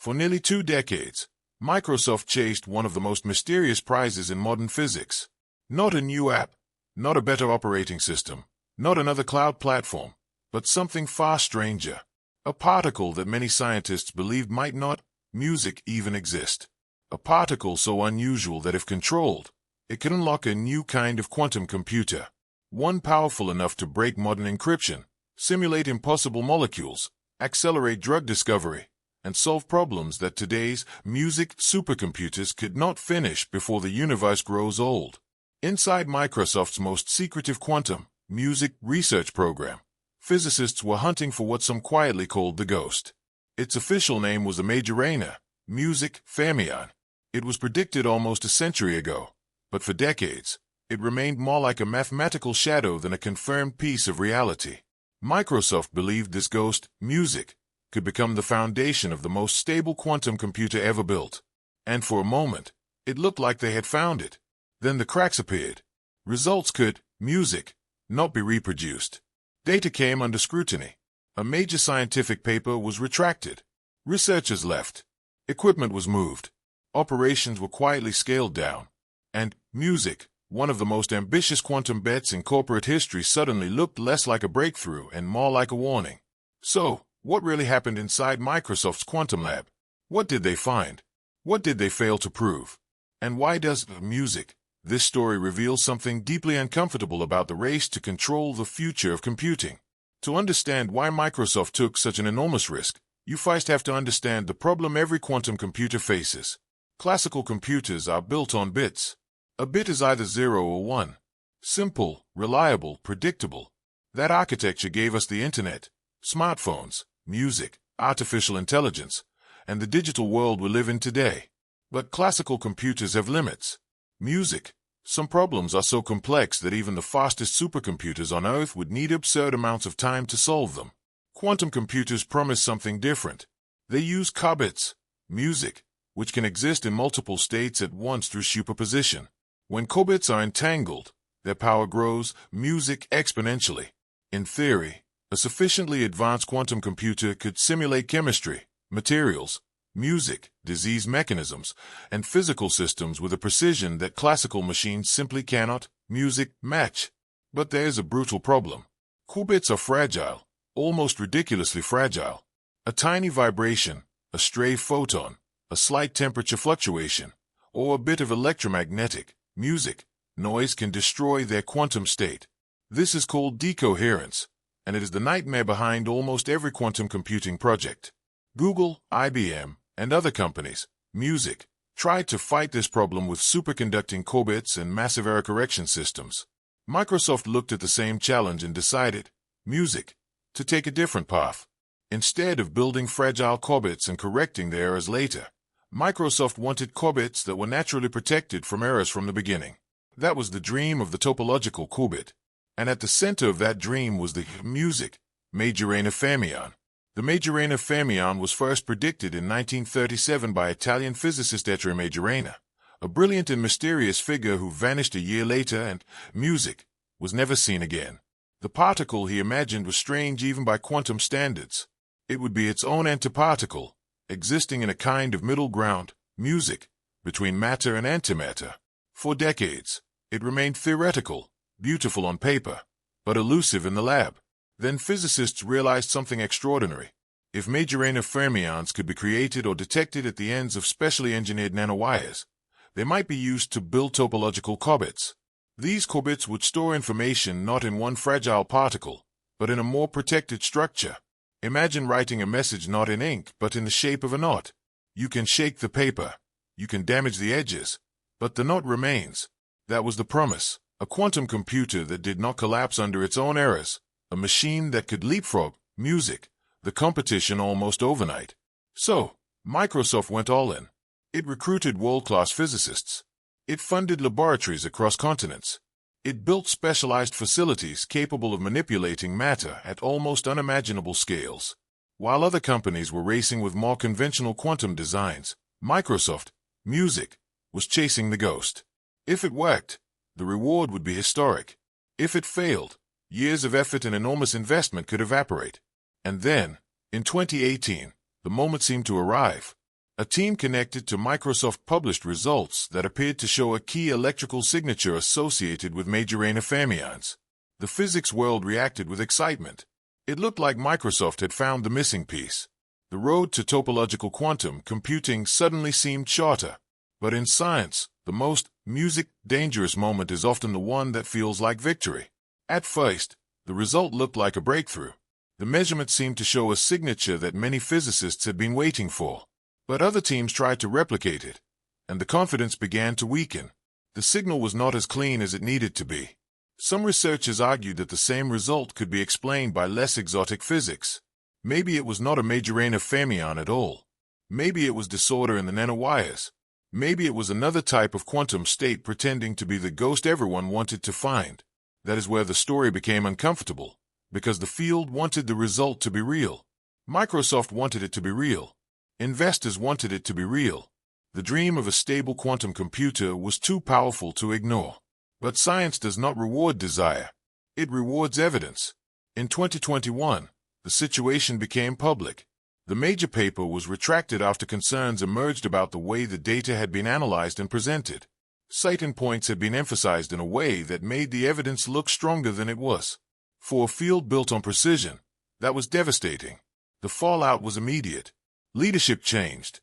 For nearly 2 decades, Microsoft chased one of the most mysterious prizes in modern physics. Not a new app, not a better operating system, not another cloud platform, but something far stranger. A particle that many scientists believed might not, music, even exist. A particle so unusual that if controlled, it could unlock a new kind of quantum computer. One powerful enough to break modern encryption, simulate impossible molecules, accelerate drug discovery, and solve problems that today's music supercomputers could not finish before the universe grows old. Inside Microsoft's most secretive quantum music research program, physicists were hunting for what some quietly called the ghost. Its official name was the Majorana music fermion. It was predicted almost a century ago, but for decades, it remained more like a mathematical shadow than a confirmed piece of reality. Microsoft believed this ghost, music, could become the foundation of the most stable quantum computer ever built. And for a moment, it looked like they had found it. Then the cracks appeared. Results could, music, not be reproduced. Data came under scrutiny. A major scientific paper was retracted. Researchers left. Equipment was moved. Operations were quietly scaled down. And music, one of the most ambitious quantum bets in corporate history, suddenly looked less like a breakthrough and more like a warning. So, what really happened inside Microsoft's quantum lab? What did they find? What did they fail to prove? And why does music? This story reveals something deeply uncomfortable about the race to control the future of computing. To understand why Microsoft took such an enormous risk, you first have to understand the problem every quantum computer faces. Classical computers are built on bits. A bit is either 0 or 1. Simple, reliable, predictable. That architecture gave us the internet, smartphones, music, artificial intelligence, and the digital world we live in today. But classical computers have limits. Music. Some problems are so complex that even the fastest supercomputers on Earth would need absurd amounts of time to solve them. Quantum computers promise something different. They use qubits, music, which can exist in multiple states at once through superposition. When qubits are entangled, their power grows, music, exponentially. In theory, a sufficiently advanced quantum computer could simulate chemistry, materials, music, disease mechanisms, and physical systems with a precision that classical machines simply cannot, music, match. But there's a brutal problem. Qubits are fragile, almost ridiculously fragile. A tiny vibration, a stray photon, a slight temperature fluctuation, or a bit of electromagnetic, music, noise can destroy their quantum state. This is called decoherence, and it is the nightmare behind almost every quantum computing project. Google, IBM, and other companies, music, tried to fight this problem with superconducting qubits and massive error correction systems. Microsoft looked at the same challenge and decided, music, to take a different path. Instead of building fragile qubits and correcting the errors later, Microsoft wanted qubits that were naturally protected from errors from the beginning. That was the dream of the topological qubit. And at the center of that dream was the music, Majorana fermion. The Majorana fermion was first predicted in 1937 by Italian physicist Ettore Majorana, a brilliant and mysterious figure who vanished a year later and, music, was never seen again. The particle he imagined was strange even by quantum standards. It would be its own antiparticle, existing in a kind of middle ground, music, between matter and antimatter. For decades, it remained theoretical, beautiful on paper, but elusive in the lab. Then physicists realized something extraordinary. If Majorana fermions could be created or detected at the ends of specially engineered nanowires, they might be used to build topological qubits. These qubits would store information not in one fragile particle, but in a more protected structure. Imagine writing a message not in ink, but in the shape of a knot. You can shake the paper, you can damage the edges, but the knot remains. That was the promise. A quantum computer that did not collapse under its own errors. A machine that could leapfrog, music, the competition almost overnight. So, Microsoft went all in. It recruited world-class physicists. It funded laboratories across continents. It built specialized facilities capable of manipulating matter at almost unimaginable scales. While other companies were racing with more conventional quantum designs, Microsoft, music, was chasing the ghost. If it worked, the reward would be historic. If it failed, years of effort and enormous investment could evaporate. And then, in 2018, the moment seemed to arrive. A team connected to Microsoft published results that appeared to show a key electrical signature associated with Majorana fermions. The physics world reacted with excitement. It looked like Microsoft had found the missing piece. The road to topological quantum computing suddenly seemed shorter. But in science, the most dangerous moment is often the one that feels like victory. At first, the result looked like a breakthrough. The measurement seemed to show a signature that many physicists had been waiting for. But other teams tried to replicate it, and the confidence began to weaken. The signal was not as clean as it needed to be. Some researchers argued that the same result could be explained by less exotic physics. Maybe it was not a Majorana fermion at all. Maybe it was disorder in the nanowires. Maybe it was another type of quantum state pretending to be the ghost everyone wanted to find. That is where the story became uncomfortable, because the field wanted the result to be real. Microsoft wanted it to be real. Investors wanted it to be real. The dream of a stable quantum computer was too powerful to ignore. But science does not reward desire. It rewards evidence. In 2021, the situation became public. The major paper was retracted after concerns emerged about the way the data had been analyzed and presented. Certain points had been emphasized in a way that made the evidence look stronger than it was. For a field built on precision, that was devastating. The fallout was immediate. Leadership changed.